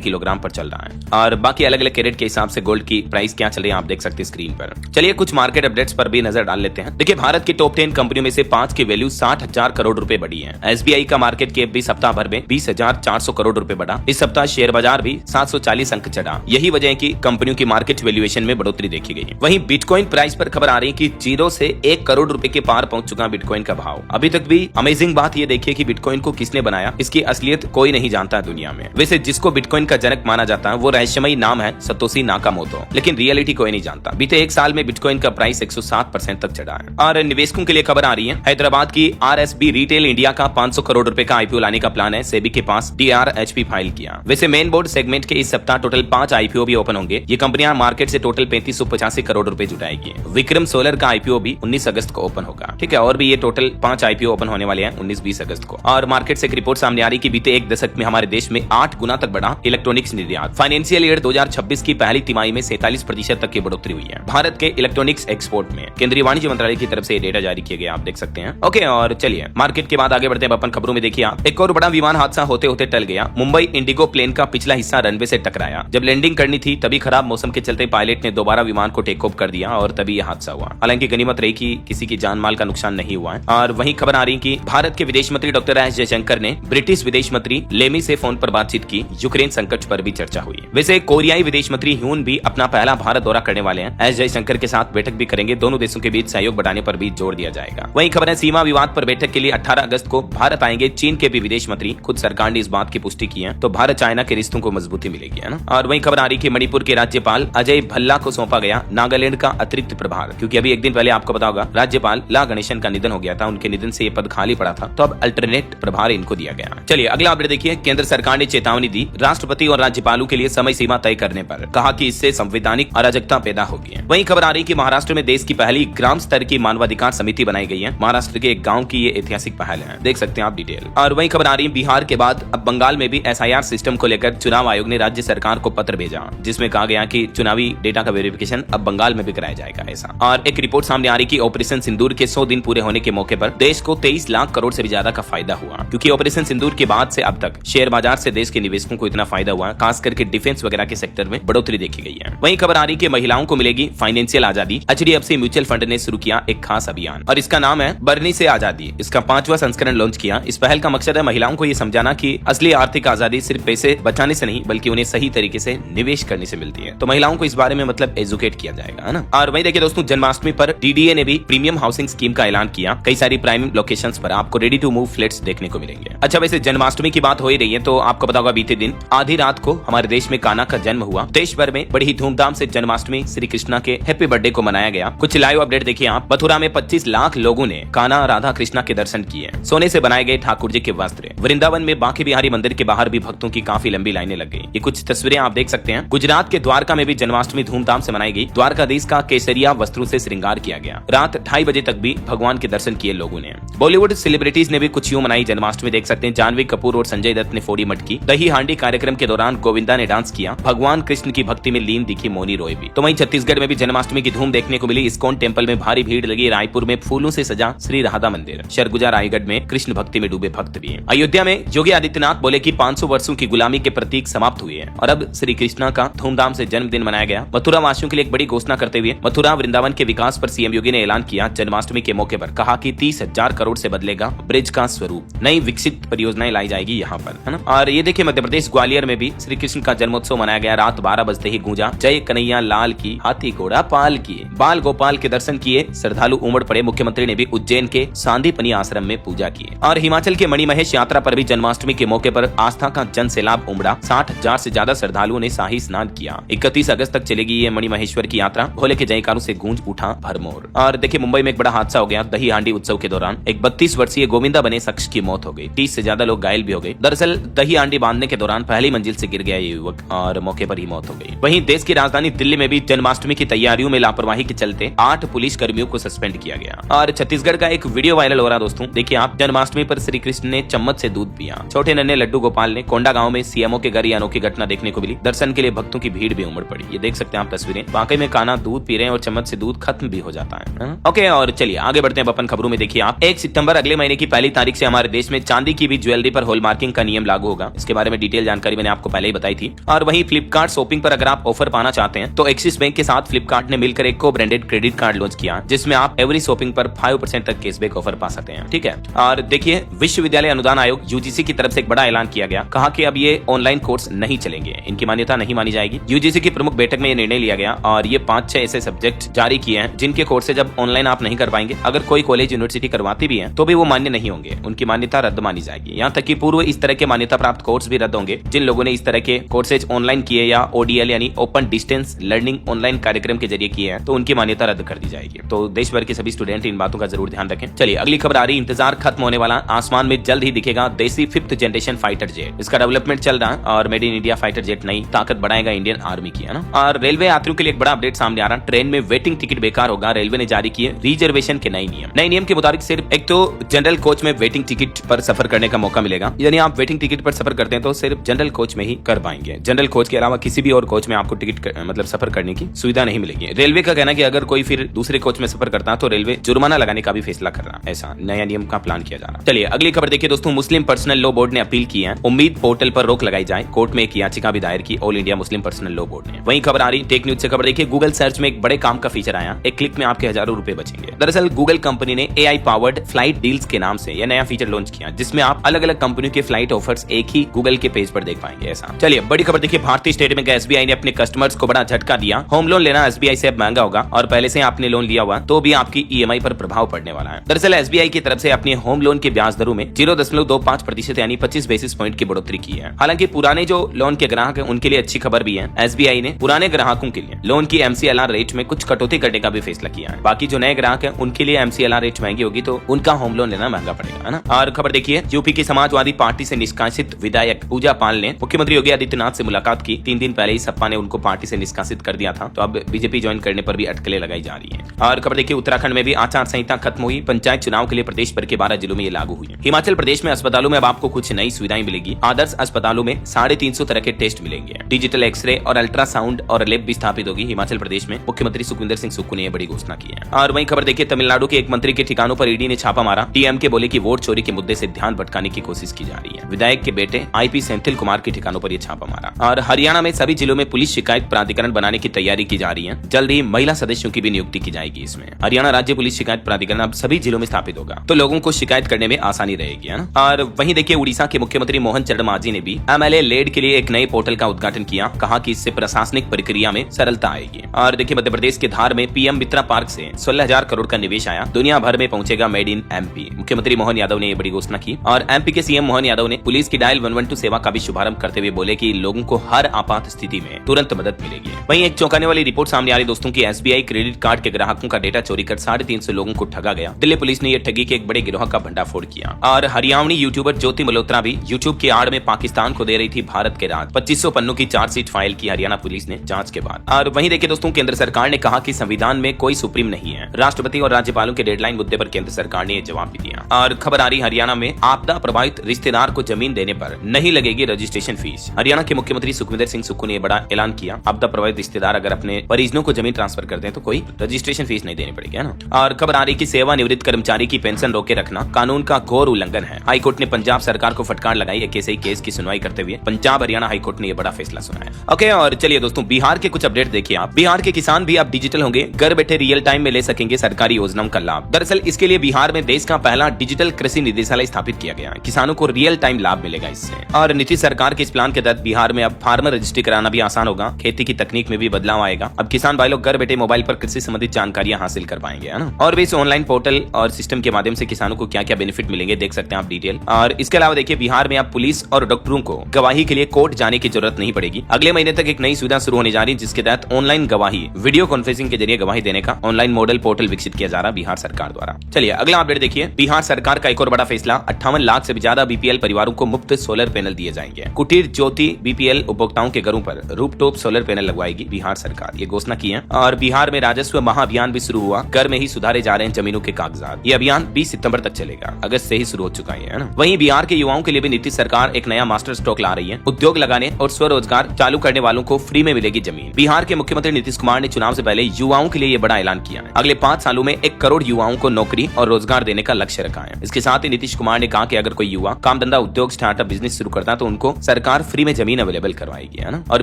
किलोग्राम पर चल रहा है। और बाकी अलग अलग कैरेट के हिसाब से गोल्ड की प्राइस क्या चल रही है आप देख सकते हैं स्क्रीन पर। चलिए कुछ मार्केट अपडेट्स पर भी नजर डाल लेते हैं। देखिए, भारत की टॉप 10 कंपनियों में से 5 की वैल्यू 60,000 करोड़ रुपए बढ़ी है। एसबीआई का मार्केट कैप भी सप्ताह भर में 20,400 करोड़ रुपए बढ़ा। इस सप्ताह शेयर बाजार भी 740 अंक चढ़ा। यही वजह है कि कंपनियों की मार्केट वैल्यूएशन में बढ़ोतरी देखी गई। वहीं बिटकॉइन प्राइस पर खबर आ रही है कि 0 से 1 करोड़ रुपए के पार पहुंच चुका बिटकॉइन का भाव। अभी तक भी अमेजिंग बात यह देखिए कि बिटकॉइन को किसने बनाया, इसकी असलियत कोई नहीं जानता दुनिया में। वैसे जिसको बिटकॉइन का जनक माना जाता है वो रहस्यमयी नाम है सतोशी नाकामोटो, लेकिन रियलिटी कोई नहीं जानता। बीते 1 साल में बिटकॉइन का प्राइस 107% तक चढ़ा है। और निवेशकों के लिए खबर आ रही है, हैदराबाद की आरएसबी रिटेल इंडिया का 500 करोड़ रुपए का आईपीओ लाने का प्लान है। सेबी के पास डीआरएचपी फाइल किया। वैसे मेन बोर्ड सेगमेंट के इस सप्ताह टोटल 5 आईपीओ भी ओपन होंगे। ये कंपनियां मार्केट से टोटल 3585 करोड़ रुपए जुटाएगी। विक्रम सोलर का आईपीओ भी 19 अगस्त को ओपन होगा। ठीक है, और भी ये टोटल 5 आईपीओ ओपन होने वाले हैं 19-20 अगस्त को। और मार्केट से एक रिपोर्ट सामने आ रही कि बीते 1 दशक में हमारे देश में 8 गुना तक बढ़ा इलेक्ट्रॉनिक्स निर्यात। फाइनेंशियल ईयर 2026 की पहली तिमाही में 47% तक की बढ़ोतरी हुई है भारत के इलेक्ट्रॉनिक्स एक्सपोर्ट में। केंद्रीय वाणिज्य मंत्रालय की तरफ से डेटा जारी किए गए, आप देख सकते हैं। ओके, और चलिए मार्केट के बाद आगे बढ़ते हैं अपन खबरों में। देखिए आप, एक और बड़ा विमान हादसा होते होते टल गया। मुंबई इंडिगो प्लेन का पिछला हिस्सा रनवे से टकराया। जब लैंडिंग करनी थी तभी खराब मौसम के चलते पायलट ने दोबारा विमान को टेक ऑफ कर दिया और तभी यह हादसा हुआ। हालांकि गनीमत रही कि किसी की जान माल का नुकसान नहीं हुआ है। और वहीं खबर आ रही कि भारत के विदेश मंत्री डॉक्टर एस जयशंकर ने ब्रिटिश विदेश मंत्री लेमी से फोन पर बातचीत की। यूक्रेन संकट पर भी चर्चा हुई। वैसे कोरियाई विदेश मंत्री ह्यून भी अपना पहला भारत दौरा करने वाले हैं। एस जयशंकर के साथ बैठक भी करेंगे। दोनों देशों के बीच सहयोग बढ़ाने पर भी जोर दिया जाएगा। वहीं खबर है, सीमा विवाद पर बैठक के लिए 18 अगस्त को भारत आएंगे चीन के भी विदेश मंत्री। खुद सरकार ने इस बात की पुष्टि की है, तो भारत चाइना के रिश्तों को मजबूती मिलेगी, है ना। और वहीं खबर आ रही कि मणिपुर के राज्यपाल अजय भल्ला को सौंपा गया नागालैंड का अतिरिक्त प्रभार, क्योंकि अभी एक दिन पहले आपको पता होगा राज्यपाल ला गणेशन का निधन हो गया था। उनके निधन से ये पद खाली पड़ा था, तो अब अल्टरनेट प्रभार इनको दिया गया। चलिए अगला अपडेट देखिए। केंद्र सरकार ने चेतावनी दी राष्ट्रपति और राज्यपालों के लिए समय सीमा तय करने पर। कहा कि इससे संवैधानिक अराजकता पैदा होगी। वहीं खबर आ रही कि महाराष्ट्र में देश की पहली ग्राम स्तर की मानवाधिकार समिति बनाई गई है। महाराष्ट्र के एक गाँव की ये ऐतिहासिक पहल है, देख सकते हैं आप डिटेल। और वहीं खबर आ रही है, बिहार के बाद अब बंगाल में भी एसआईआर सिस्टम को लेकर चुनाव आयोग ने राज्य सरकार को पत्र भेजा, जिसमें कहा गया कि चुनावी डेटा का वेरिफिकेशन अब बंगाल में भी कराया जाएगा ऐसा। और एक रिपोर्ट सामने आ रही कि ऑपरेशन सिंदूर के 100 दिन पूरे होने के मौके पर देश को 23 लाख करोड़ से भी ज्यादा का फायदा हुआ, क्योंकि ऑपरेशन सिंदूर के बाद से अब तक शेयर बाजार से देश के निवेशकों को इतना फायदा हुआ, खास करके डिफेंस वगैरह के सेक्टर में बढ़ोतरी देखी गई है। वहीं खबर आ रही कि महिलाओं को मिलेगी फाइनेंशियल आजादी। एचडीएफसी म्यूचुअल फंड ने शुरू किया एक खास अभियान और इसका नाम है बरनी से आजादी। इसका 5वां संस्करण लॉन्च किया। इस पहल का मकसद है महिलाओं को ये समझाना कि असली आर्थिक आजादी सिर्फ पैसे बचाने से नहीं, बल्कि उन्हें सही तरीके से निवेश करने से मिलती है। तो महिलाओं को इस बारे में मतलब एजुकेट किया जाएगा, है ना। और वहीं देखिए दोस्तों, जन्माष्टमी पर डीडीए ने भी प्रीमियम हाउसिंग स्कीम का ऐलान किया। कई सारी प्राइम लोकेशंस पर आपको रेडी टू मूव फ्लैट्स देखने को मिलेंगे। अच्छा, वैसे जन्माष्टमी की बात बात हो ही रही है तो आपको पता होगा बीते दिन आधी रात को हमारे देश में कान्हा का जन्म हुआ। देश भर में बड़ी ही धूमधाम से जन्माष्टमी श्री कृष्णा के हैप्पी बर्थडे को मनाया गया। कुछ लाइव अपडेट देखिए आप। मथुरा में 25 लाख लोगों ने कान्हा राधा कृष्णा के दर्शन किए। सोने से बनाए गए ठाकुर जी के वस्त्र। वृंदावन में बांके बिहारी मंदिर के बाहर भी भक्तों की काफी लंबी लाइनें लग गई। ये कुछ तस्वीरें आप देख सकते हैं। गुजरात के द्वारका में भी जन्माष्टमी धूमधाम से मनाई गई। द्वारकाधीश का केसरिया वस्त्रों से श्रृंगार किया गया। रात 2:30 बजे तक भी भगवान के दर्शन किए लोगों ने। बॉलीवुड सेलिब्रिटीज ने भी कुछ यूं मनाई जन्माष्टमी, देख सकते हैं। जानवी कपूर और संजय दत्त ने फोड़ी मटकी। दही हांडी कार्यक्रम के दौरान गोविंदा ने डांस किया। भगवान कृष्ण की भक्ति में लीन दिखी मोनी रॉय भी। तो वहीं छत्तीसगढ़ में भी जन्माष्टमी की धूम देखने को मिली। इस्कॉन टेम्पल में भारी भीड़ लगी। रायपुर में फूलों से सजा श्री राधा मंदिर। सरगुजा रायगढ़ में कृष्ण भक्ति में डूबे भक्त भी हैं। अयोध्या में योगी आदित्यनाथ बोले कि 500 वर्षों की गुलामी के प्रतीक समाप्त हुए हैं और अब श्री कृष्णा का धूमधाम से जन्मदिन मनाया गया। मथुरा वासियों के लिए एक बड़ी घोषणा करते हुए मथुरा वृंदावन के विकास पर सीएम योगी ने ऐलान किया। जन्माष्टमी के मौके पर कहा कि 30,000 करोड़ से बदलेगा ब्रिज का स्वरूप। नई विकसित परियोजनाएं लाई जाएगी यहाँ पर, है ना। और ये देखिए मध्य प्रदेश ग्वालियर में भी श्री कृष्ण का जन्मोत्सव मनाया गया। रात 12 बजते ही गूंजा जय कन्हैया लाल की, हाथी घोड़ा पाल की। बाल गोपाल के दर्शन किए श्रद्धालु उमड़ पड़े। मुख्यमंत्री ने भी उज्जैन के सांदीपनी आश्रम में पूजा की। और हिमाचल के मणिमहेश यात्रा पर भी जन्माष्टमी के मौके पर आस्था का जन सैलाब उमड़ा। 60,000 से ज्यादा श्रद्धालुओं ने शाही स्नान किया। 31 अगस्त तक चलेगी ये मणिमहेश्वर की यात्रा। भोले के जयकारों से गूंज उठा भरमौर। और देखिए मुंबई में एक बड़ा हादसा हो गया। दही हांडी उत्सव के दौरान एक 32 वर्षीय गोविंदा बने शख्स की मौत हो गई। 30 से ज्यादा लोग घायल भी हो गए। दरअसल दही हांडी बांधने के दौरान पहली मंजिल से गिर गया ये युवक और मौके पर ही मौत हो गई। वहीं देश की राजधानी दिल्ली में भी जन्माष्टमी की तैयारियों में लापरवाही के चलते 8 पुलिस कर्मियों को सस्पेंड किया गया। और छत्तीसगढ़ का एक वीडियो वायरल हो रहा दोस्तों, देखिए आप। जन्माष्टमी पर श्री कृष्ण ने चम्मच से दूध पिया। छोटे नन्हे लड्डू गोपाल ने कोंडा गांव में सीएमओ के घर ये अनोखी घटना देखने को मिली। दर्शन के लिए भक्तों की भीड़ भी उमड़ पड़ी। ये देख सकते हैं आप तस्वीरें। वाकई में कान्हा दूध पी रहे हैं और चम्मच से दूध खत्म भी हो जाता है। ओके, और चलिए आगे बढ़ते हैं अपन खबरों में। देखिए आप 1 सितंबर अगले महीने की पहली तारीख से हमारे देश में चांदी की भी ज्वेलरी पर हॉलमार्किंग का नियम लागू होगा। इसके बारे में डिटेल जानकारी मैंने आपको पहले ही बताई थी। और वहीं फ्लिपकार्ट शॉपिंग पर अगर आप ऑफर पाना चाहते हैं तो एक्सिस बैंक के साथ फ्लिपकार्ट ने मिलकर एक को ब्रांडेड क्रेडिट कार्ड लॉन्च किया, जिसमें आप एवरी शॉपिंग पर 5% तक कैशबैक ऑफर पा सकते हैं। ठीक है। और देखिए विश्वविद्यालय अनुदान आयोग यूजीसी की तरफ से एक बड़ा ऐलान किया गया। कहा कि अब ये ऑनलाइन कोर्स नहीं चलेंगे, इनकी मान्यता नहीं मानी जाएगी। यूजीसी की प्रमुख बैठक में ये निर्णय लिया गया और ये 5-6 ऐसे सब्जेक्ट जारी किए हैं जिनके कोर्सेज अब ऑनलाइन आप नहीं कर पाएंगे। अगर कोई कॉलेज यूनिवर्सिटी करवाती भी है तो भी वो मान्य नहीं होंगे, उनकी मान्यता रद्द मानी जाएगी। यहाँ तक कि पूर्व इस तरह के मान्यता प्राप्त कोर्स भी रद्द होंगे। जिन लोगों ने इस तरह के कोर्सेज ऑनलाइन किए या ओडीएल यानी ओपन डिस्टेंस लर्निंग ऑनलाइन कार्यक्रम के जरिए किए हैं तो उनकी मान्यता रद्द कर दी जाएगी। तो देश भर के सभी स्टूडेंट इन बातों का जरूर ध्यान रखें। चलिए अगली खबर आ रही। इंतजार खत्म होने वाला, आसमान में जल्द ही दिखेगा देसी 5th जनरेशन फाइटर जेट। इसका डेवलपमेंट चल रहा है और made in India fighter jet नई ताकत बढ़ाएगा इंडियन आर्मी की, है ना। और रेलवे यात्रियों के लिए एक बड़ा अपडेट सामने आ रहा है। ट्रेन में वेटिंग टिकट बेकार होगा। रेलवे ने जारी किए रिजर्वेशन के नए नियम। नए नियम के मुताबिक सिर्फ एक तो जनरल कोच में वेटिंग टिकट पर सफर करने का मौका मिलेगा, यानी आप वेटिंग टिकट पर सफर करते हैं तो सिर्फ जनरल कोच में ही कर पाएंगे। जनरल कोच के अलावा किसी भी और कोच में आपको टिकट मतलब सफर करने की सुविधा नहीं मिलेगी। रेलवे का कहना है कि अगर कोई फिर दूसरे कोच में सफर करता है तो रेलवे जुर्माना लगाने का भी फैसला कर रहा है। ऐसा नया नियम का प्लान किया जा रहा है। चलिए अगली खबर देखिए दोस्तों। मुस्लिम पर्सनल लॉ बोर्ड ने अपील की है उम्मीद पोर्टल पर रोक लगाई जाए। कोर्ट में एक याचिका भी दायर की all India Muslim personal law board ने। वहीं खबर आ रही टेक न्यूज से। खबर देखिए गूगल सर्च में एक बड़े काम का फीचर आया। एक क्लिक में आपके हजारों रुपए बचेंगे। दरअसल गूगल कंपनी ने AI पावर्ड फ्लाइट डील्स के नाम से यह नया फीचर लॉन्च किया, जिसमें आप अलग अलग कंपनियों के फ्लाइट ऑफर्स एक ही गूगल के पेज पर देख पाएंगे। ऐसा चलिए बड़ी खबर देखिए। भारतीय स्टेट बैंक SBI ने अपने कस्टमर्स को बड़ा झटका दिया। होम लोन लेना SBI से अब महंगा होगा और पहले से आपने लोन लिया हुआ तो भी आपकी EMI पर प्रभाव पड़ने वाला है। दरअसल SBI की तरफ से अपने होम लोन के ब्याज दरों में 0.25% यानी 25 बेसिस पॉइंट की बढ़ोतरी की है। हालांकि पुराने जो लोन के ग्राहक हैं उनके लिए अच्छी खबर भी है। SBI ने पुराने ग्राहकों के लिए लोन की MCLR रेट में कुछ कटौती करने का भी फैसला किया है। बाकी जो नए ग्राहक हैं उनके लिए MCLR रेट महंगी होगी तो उनका होम लोन लेना महंगा पड़ेगा, है ना। और खबर देखिए यूपी की समाजवादी पार्टी से निष्कासित विधायक पूजा पाल ने मुख्यमंत्री योगी आदित्यनाथ से मुलाकात की। 3 दिन पहले ही सपा ने उनको पार्टी से निष्कासित कर दिया था, तो अब बीजेपी ज्वाइन करने पर भी अटकलें लगाई जा रही है। और खबर देखिए उत्तराखंड में भी आचार संहिता खत्म हुई। पंचायत चुनाव के लिए प्रदेश भर के 12 जिलों में ये लागू हुई है। हिमाचल प्रदेश में अस्पतालों में अब आपको कुछ नई सुविधाएं मिलेगी। आदर्श अस्पतालों में 350 तरह के टेस्ट मिलेंगे। डिजिटल एक्सरे और अल्ट्रासाउंड और लैब भी स्थापित होगी हिमाचल प्रदेश में। मुख्यमंत्री सुखविंदर सिंह सुक्खू ने बड़ी घोषणा की है। और वहीं खबर देखिए तमिलनाडु के एक मंत्री के ठिकानों पर ईडी ने छापा मारा। DMK बोले कि वोट चोरी के मुद्दे से ध्यान भटकाने की कोशिश की जा रही है। विधायक के बेटे IP सेंथिल कुमार के ठिकानों पर यह छापा मारा। और हरियाणा में सभी जिलों में पुलिस शिकायत प्राधिकरण बनाने की तैयारी की जा रही है। जल्द ही महिला सदस्यों की भी नियुक्ति की जाएगी। इसमें हरियाणा राज्य पुलिस शिकायत प्राधिकरण अब सभी जिलों में स्थापित होगा, तो लोगों को शिकायत करने में आसानी रहेगी, है ना। और वहीं देखिए उड़ीसा के मुख्यमंत्री मोहन चरण मांझी ने भी MLA लेड के लिए एक नए पोर्टल का उद्घाटन किया। कहा कि इससे प्रशासनिक प्रक्रिया में सरलता आएगी। और देखिए मध्य प्रदेश के धार में PM मित्रा पार्क से 16,000 करोड़ का निवेश आया। दुनिया भर में पहुंचेगा मेड इन MP। मुख्यमंत्री मोहन यादव ने यह बड़ी घोषणा की। और MP के CM मोहन यादव यादव ने पुलिस की डायल 112 सेवा का भी शुभारंभ करते हुए बोले कि लोगों को हर आपात स्थिति में तुरंत मदद मिलेगी। वहीं एक चौंकाने वाली रिपोर्ट सामने आ रही दोस्तों की SBI क्रेडिट कार्ड के ग्राहकों का डेटा चोरी कर 350 लोगों को ठगा गया। दिल्ली पुलिस ने यह ठगी के एक बड़े गिरोह का भंडाफोड़ किया। और हरियाणवी यूट्यूबर ज्योति मल्होत्रा भी यूट्यूब की आड़ में पाकिस्तान को दे रही थी भारत के राज। 2500 पन्नों की चार्जशीट फाइल की हरियाणा पुलिस ने जांच के बाद। और वहीं देखिए दोस्तों, केंद्र सरकार ने कहा कि संविधान में कोई सुप्रीम नहीं है। राष्ट्रपति और राज्यपालों के डेडलाइन मुद्दे पर केंद्र सरकार ने जवाब भी दिया। और खबर आ रही हरियाणा में आपदा प्रभावित रिश्तेदार को जमीन देने पर नहीं लगेगी रजिस्ट्रेशन फीस। हरियाणा के मुख्यमंत्री सुखविंदर सिंह सुक्खू ने बड़ा ऐलान किया। आपदा प्रभावित रिश्तेदार अगर अपने परिजनों को जमीन ट्रांसफर करते हैं तो कोई रजिस्ट्रेशन फीस नहीं देनी पड़ेगी, है ना। और खबर आ रही कि सेवानिवृत्त कर्मचारी की पेंशन रोके रखना कानून का घोर उल्लंघन है। हाईकोर्ट ने पंजाब सरकार को फटकार लगाई। एक ऐसे ही केस की सुनवाई करते हुए पंजाब हरियाणा हाईकोर्ट ने यह बड़ा फैसला सुनाया। ओके, और चलिए दोस्तों, बिहार के कुछ अपडेट देखिए आप। बिहार के किसान भी अब डिजिटल होंगे, घर बैठे रियल टाइम में ले सकेंगे सरकारी योजनाओं का लाभ। दरअसल इसके लिए बिहार में देश का पहला डिजिटल कृषि निदेशालय स्थापित किया गया। किसानों को रियल टाइम लाभ मिलेगा इससे। और नीतीश सरकार के इस प्लान के तहत बिहार में अब फार्मर रजिस्ट्री कराना भी आसान होगा। खेती की तकनीक में भी बदलाव आएगा। अब किसान भाई लोग घर बैठे मोबाइल पर कृषि संबंधित जानकारियां हासिल कर पाएंगे, है ना। और भी इस ऑनलाइन पोर्टल और सिस्टम के माध्यम से किसानों को क्या क्या बेनिफिट मिलेंगे देख सकते हैं आप डिटेल। और इसके अलावा देखिए, बिहार में अब पुलिस और डॉक्टरों को गवाही के लिए कोर्ट जाने की जरूरत नहीं पड़ेगी। अगले महीने तक एक नई सुविधा शुरू होने जा रही है, जिसके तहत ऑनलाइन गवाही वीडियो कॉन्फ्रेंसिंग के जरिए गवाही देने का ऑनलाइन मॉडल पोर्टल विकसित किया जा रहा है बिहार सरकार द्वारा। चलिए अगला अपडेट देखिए। बिहार सरकार का एक और बड़ा फैसला, 58 लाख से भी ज्यादा BPL परिवारों को मुफ्त सोलर पैनल दिए जाएंगे। कुटीर ज्योति BPL उपभोक्ताओं के घरों पर रूफटॉप सोलर पैनल लगवाएगी बिहार सरकार, ये घोषणा की है। और बिहार में राजस्व महाअभियान भी शुरू हुआ। घर में ही सुधारे जा रहे हैं जमीनों के कागजात। ये अभियान 20 सितंबर तक चलेगा। अगस्त से ही शुरू हो चुका है ना। वहीं बिहार के युवाओं के लिए भी नीतीश सरकार एक नया मास्टर स्ट्रोक ला रही है। उद्योग लगाने और स्वरोजगार चालू करने वालों को फ्री में मिलेगी जमीन। बिहार के मुख्यमंत्री नीतीश कुमार ने चुनाव से पहले युवाओं के लिए ये बड़ा ऐलान किया है। अगले 5 सालों में 1 करोड़ युवाओं को नौकरी और रोजगार देने का लक्ष्य रखा है। इसके साथ ही नीतीश कुमार ने कहा कि अगर कोई युवा काम धंधा उद्योग स्टार्टअप बिजनेस शुरू करता है तो उनको सरकार फ्री में जमीन अवेलेबल करवाएगी, है ना। और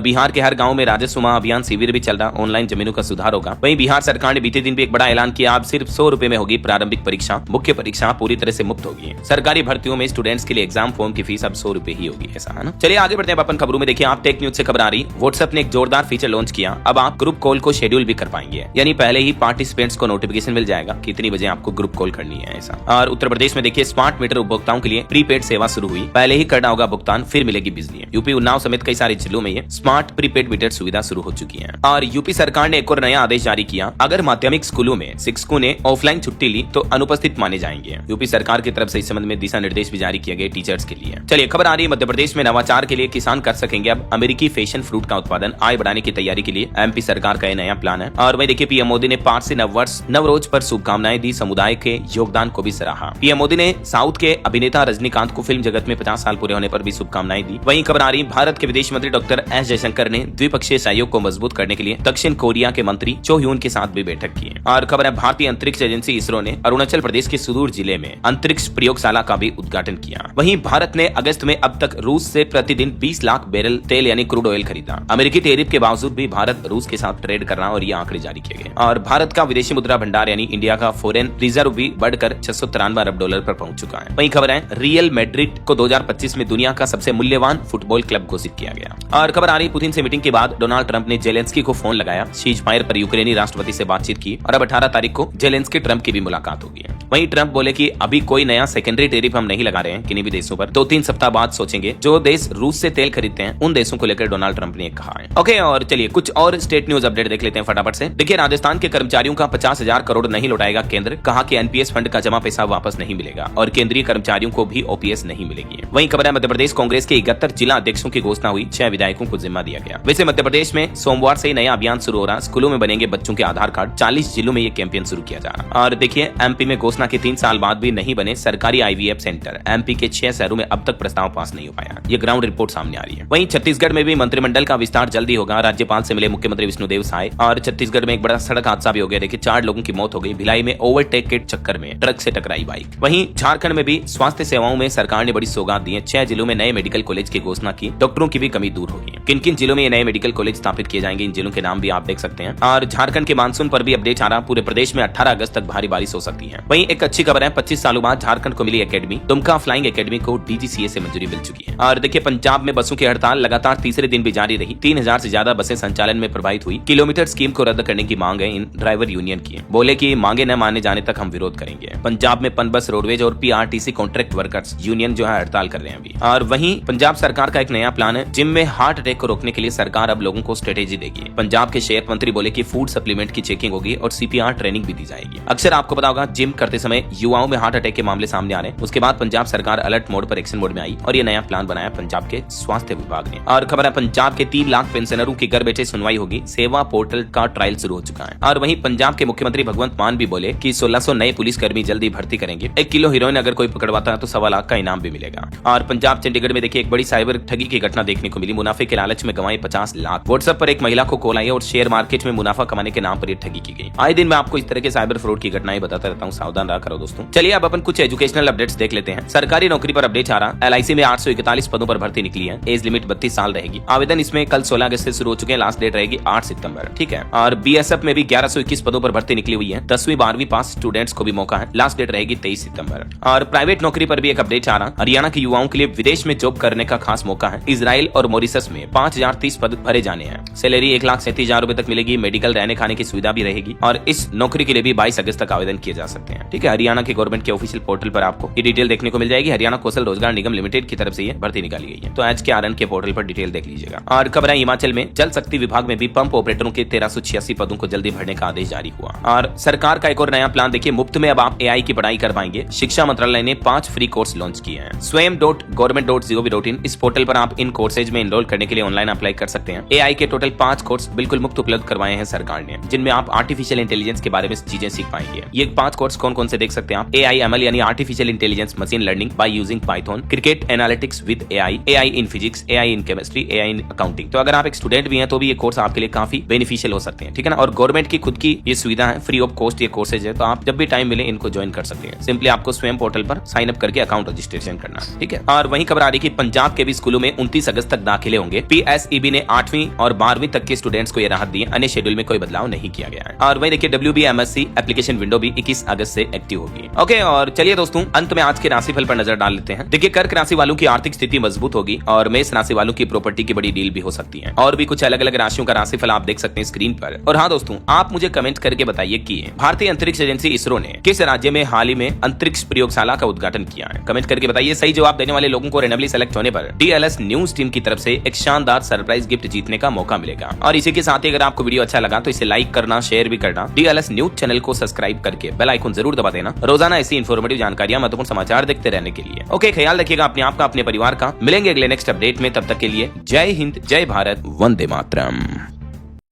बिहार के हर गांव में राजस्व अभियान शिविर भी चल रहा। ऑनलाइन जमीनों का सुधार होगा। वहीं बिहार सरकार ने बीते दिन भी एक बड़ा ऐलान किया। अब सिर्फ 100 रुपए में होगी प्रारंभिक परीक्षा। मुख्य परीक्षा पूरी तरह से मुफ्त होगी। सरकारी भर्तियों में स्टूडेंट्स के लिए एग्जाम फॉर्म की फीस अब 100 रुपए ही होगी, ऐसा है ना। चलिए आगे बढ़ते हैं अपन खबरों में। देखिए आप, टेक न्यूज से खबर आ रही, व्हाट्सएप ने एक जोरदार फीचर लॉन्च किया। अब आप ग्रुप कॉल को शेड्यूल भी कर पाएंगे, यानी पहले ही पार्टिसिपेंट्स को नोटिफिकेशन मिल जाएगा कितनी बजे आपको ग्रुप कॉल करनी है, ऐसा। और उत्तर प्रदेश में देखिए, स्मार्ट मीटर उपभोक्ताओं के लिए प्रीपेड सेवा शुरू हुई। पहले ही करना होगा भुगतान, फिर मिलेगी बिजली। यूपी, उन्नाव समेत कई सारे जिलों में ये स्मार्ट प्रीपेड मीटर सुविधा शुरू हो चुकी है। और यूपी सरकार ने एक और नया आदेश जारी किया। अगर माध्यमिक स्कूलों में शिक्षकों ने ऑफलाइन छुट्टी ली तो अनुपस्थित माने जाएंगे। यूपी सरकार की तरफ से इस संबंध में दिशा निर्देश भी जारी किए गए टीचर्स के लिए। चलिए खबर आ रही है, मध्य प्रदेश में नवाचार के लिए किसान कर सकेंगे अब अमेरिकी फैशन फ्रूट का उत्पादन। आय बढ़ाने की तैयारी के लिए MP सरकार का यह नया प्लान है। और वही देखिए, PM मोदी ने पारसी नववर्ष नवरोज पर शुभकामनाएं दी। समुदाय के योगदान को भी सराहा। PM मोदी ने साउथ के अभिनेता रजनीकांत को फिल्म जगत में 50 साल पूरे होने पर भी शुभकामनाएं दी। वहीं खबर आ रही, भारत के विदेश मंत्री डॉक्टर S जयशंकर ने द्विपक्षीय सहयोग को मजबूत करने के लिए दक्षिण कोरिया के मंत्री चो ह्यून के साथ भी बैठक की है। और खबर है, भारतीय अंतरिक्ष एजेंसी इसरो ने अरुणाचल प्रदेश के सुदूर जिले में अंतरिक्ष प्रयोगशाला का भी उद्घाटन किया। वहीं भारत ने अगस्त में अब तक रूस से प्रतिदिन 20 लाख बैरल तेल यानी क्रूड ऑयल खरीदा। अमेरिकी टैरिफ के बावजूद भी भारत रूस के साथ ट्रेड कर रहा है और ये आंकड़े जारी किए गए। और भारत का विदेशी मुद्रा भंडार यानी इंडिया का फॉरेन रिजर्व भी बढ़कर 693 अरब डॉलर पर पहुंच चुका है। वहीं खबर है, रियल मैड्रिड को 2025 में दुनिया का सबसे मूल्यवान फुटबॉल क्लब घोषित किया गया। और खबर आ रही, पुतिन से मीटिंग के बाद डोनाल्ड ट्रंप ने जेलेंस्की को फोन लगाया। सीज फायर पर यूक्रेनी राष्ट्रपति से बातचीत की और अब 18 तारीख को जेलेंस्की ट्रंप की भी मुलाकात होगी। वहीं ट्रंप बोले कि अभी कोई नया सेकेंडरी टैरिफ हम नहीं लगा रहे हैं किन्हीं भी देशों पर, 2-3 सप्ताह बाद सोचेंगे। जो देश रूस से तेल खरीदते हैं उन देशों को लेकर डोनाल्ड ट्रंप ने कहा है। ओके, और चलिए कुछ और स्टेट न्यूज अपडेट देख लेते हैं फटाफट से। देखिए, राजस्थान के कर्मचारियों का 50,000 करोड़ नहीं लौटाएगा केंद्र। कहा कि NPS फंड का जमा पैसा वापस नहीं मिलेगा और केंद्रीय कर्मचारियों को भी OPS नहीं मिलेगी। वहीं खबर है, मध्य प्रदेश कांग्रेस के 71 जिला अध्यक्षों की घोषणा हुई। 6 विधायकों को जिम्मा दिया गया। वैसे मध्य प्रदेश में सोमवार से नया अभियान शुरू हो रहा। स्कूलों में बनेंगे बच्चों के आधार कार्ड। 40 जिलों में ये कैंपेन शुरू किया जा रहा। और देखिए, MP में घोषणा के 3 साल बाद भी नहीं बने सरकारी IVF सेंटर। MP के 6 शहरों में अब तक प्रस्ताव पास नहीं हो पाया। ये ग्राउंड रिपोर्ट सामने आ रही है। वहीं छत्तीसगढ़ में भी मंत्रिमंडल का विस्तार जल्दी होगा। राज्यपाल से मिले मुख्यमंत्री विष्णुदेव साय। और छत्तीसगढ़ में एक बड़ा सड़क हादसा भी हो गया। देखिए, 4 लोगों की मौत हो गई। भिलाई में ओवरटेक के चक्कर में ट्रक से टकराई बाइक। वहीं झारखंड में भी स्वास्थ्य सेवाओं में सरकार ने बड़ी सौगात दी है। 6 जिलों में नए मेडिकल कॉलेज की घोषणा की। डॉक्टरों की भी कमी दूर होगी। किन किन जिलों में ये नए मेडिकल कॉलेज स्थापित किए जाएंगे, इन जिलों के नाम भी आप देख सकते हैं। और झारखंड के मानसून पर भी अपडेट आ रहा। पूरे प्रदेश में 18 अगस्त तक भारी बारिश हो सकती है। वहीं एक अच्छी खबर है, 25 सालों बाद झारखंड को मिली एकेडमी। दुमका फ्लाइंग एकेडमी को DGCA से मंजूरी मिल चुकी है। और देखिए, पंजाब में बसों की हड़ताल लगातार तीसरे दिन भी जारी रही। 3000 से ज्यादा बसें संचालन में प्रभावित हुई। किलोमीटर स्कीम को रद्द करने की मांग है इन ड्राइवर यूनियन की। बोले कि मांगे न माने जाने तक हम विरोध करेंगे। पंजाब में पनबस, रोडवेज और PRTC कॉन्ट्रैक्ट वर्कर्स यूनियन जो है है हड़ताल कर रहे हैं अभी। और वहीं पंजाब सरकार का एक नया प्लान है, जिम में हार्ट अटैक को रोकने के लिए सरकार अब लोगों को स्ट्रेटेजी देगी। पंजाब के सेहत मंत्री बोले कि फूड सप्लीमेंट की चेकिंग होगी और CPR ट्रेनिंग भी दी जाएगी। अक्सर आपको पता होगा जिम करते समय युवाओं में हार्ट अटैक के मामले सामने आ रहे हैं। उसके बाद पंजाब सरकार अलर्ट मोड पर एक्शन मोड में आई और ये नया प्लान बनाया पंजाब के स्वास्थ्य विभाग ने। और खबर है पंजाब के 3 लाख पेंशनरों की घर बैठे सुनवाई होगी, सेवा पोर्टल का ट्रायल शुरू हो चुका है। और वहीं पंजाब के मुख्यमंत्री भगवंत मान भी बोले कि 1600 नए पुलिसकर्मी जल्दी भर्ती करेंगे। 1 किलो हीरोइन अगर कोई पकड़वाता है तो 1.25 लाख का इनाम भी मिलेगा। और पंजाब चंडीगढ़ में देखिए एक बड़ी साइबर ठगी की घटना देखने को मिली। मुनाफे के लालच में गंवाए 50 लाख। व्हाट्सएप पर एक महिला को कॉल आई और शेयर मार्केट में मुनाफा कमाने के नाम पर ठगी की गई। आए दिन मैं आपको इस तरह के साइबर फ्रॉड की घटनाएं बताता रहता हूँ, सावधान रहा करो दोस्तों। चलिए अब अपन कुछ एजुकेशनल अपडेट्स देख लेते हैं। सरकारी नौकरी पर अपडेट आ रहा। LIC में 841 पदों पर भर्ती निकली है। एज लिमिट 32 साल रहेगी। आवेदन इसमें कल 16 अगस्त से शुरू हो चुके हैं। लास्ट डेट रहेगी 8 सितंबर। ठीक है। और BSF में भी 1121 पदों पर भर्ती निकली हुई है। 10वीं 12वीं पास स्टूडेंट्स को भी मौका है। लास्ट डेट रहेगी 23 सितंबर। और प्राइवेट नौकरी पर भी एक अपडेट आ रहा। हरियाणा के युवाओं के लिए विदेश में जॉब करने का खास मौका है। इजराइल और मॉरिशस में 5030 पद भरे जाने हैं। सैलरी 1,37,000 रुपए तक मिलेगी। मेडिकल रहने खाने की सुविधा भी रहेगी। और इस नौकरी के लिए भी 22 अगस्त तक आवेदन किए जा सकते हैं। ठीक है। हरियाणा के गवर्नमेंट के ऑफिशियल पोर्टल पर आपको ये डिटेल देखने को मिल जाएगी। हरियाणा कौशल रोजगार निगम लिमिटेड की तरफ से ये भर्ती निकाली गई है। तो HKRN के पोर्टल पर डिटेल देख लीजिएगा। और खबर है हिमाचल में जल शक्ति विभाग में भी पंप ऑपरेटरों के 1386 पदों को जल्दी भरने का आदेश जारी हुआ। और सरकार का एक और नया प्लान देखिए, मुफ्त में अब आप AI की पढ़ाई कर पाएंगे। शिक्षा मंत्रालय ने 5 फ्री कोर्स लॉन्च किए हैं। swayam.government.gov.in इस पोर्टल पर आप इन कोर्सेज में एनरोल करने के लिए ऑनलाइन अप्लाई कर सकते हैं। AI के टोटल 5 कोर्स बिल्कुल मुफ्त उपलब्ध करवाए हैं सरकार ने, जिनमें आप आर्टिफिशियल इंटेलिजेंस के बारे में चीजें सीख पाएंगे। ये 5 कोर्स कौन कौन से देख सकते हैं आप? AI ML यानी artificial intelligence machine learning by using Python, cricket analytics with AI in physics, AI in chemistry, AI in accounting. तो अगर आप एक स्टूडेंट भी हैं तो भी ये कोर्स आपके लिए काफी बेनिफिशियल हो सकते हैं। ठीक है ना। और गवर्नमेंट की खुद की ये सुविधा है, फ्री ऑफ कॉस्ट ये कोर्सेज है। तो आप जब भी टाइम मिले इनको ज्वाइन कर सकते हैं। सिंपली आपको स्वयं पोर्टल पर साइन अप करके अकाउंट रजिस्ट्रेशन करना है। ठीक है। और वहीं खबर आ रही कि पंजाब के भी स्कूलों में 29 अगस्त तक दाखिले होंगे। PSEB ने 8वीं और 12वीं तक के स्टूडेंट्स को यह राहत दी है। अन्य शेड्यूल में कोई बदलाव नहीं किया गया है। और वहीं देखिए WBMSC एप्लीकेशन विंडो भी 21 अगस्त से एक्टिव होगी। ओके। और चलिए दोस्तों अंत में आज के राशिफल पर नजर डाल लेते हैं। देखिए कर्क राशि वालों की आर्थिक स्थिति मजबूत होगी और मेष राशि वालों की प्रॉपर्टी की बड़ी डील भी हो सकती है। और भी कुछ अलग अलग राशियों का राशिफल आप देख सकते हैं स्क्रीन पर। और हाँ दोस्तों, आप मुझे कमेंट करके बताइए कि भारतीय अंतरिक्ष एजेंसी इसरो ने किस राज्य में हाल ही में अंतरिक्ष प्रयोगशाला का उद्घाटन किया है? कमेंट करके बताइए। सही जवाब देने वाले लोगों को रैंडमली सेलेक्ट होने पर DLS न्यूज टीम की तरफ से एक शानदार सरप्राइज गिफ्ट जीतने का मौका मिलेगा। और इसी के साथ ही अगर आपको वीडियो अच्छा लगा तो इसे लाइक करना, शेयर भी करना, DLS न्यूज चैनल को सब्सक्राइब करके बेल आइकन जरूर दबा देना रोजाना ऐसी इन्फॉर्मेटिव जानकारियां, महत्वपूर्ण समाचार देखते रहने के लिए। ओके, ख्याल रखिएगा अपने आप का, अपने परिवार का। मिलेंगे अगले नेक्स्ट अपडेट में। तब तक के लिए जय हिंद, जय भारत, वंदे मातरम।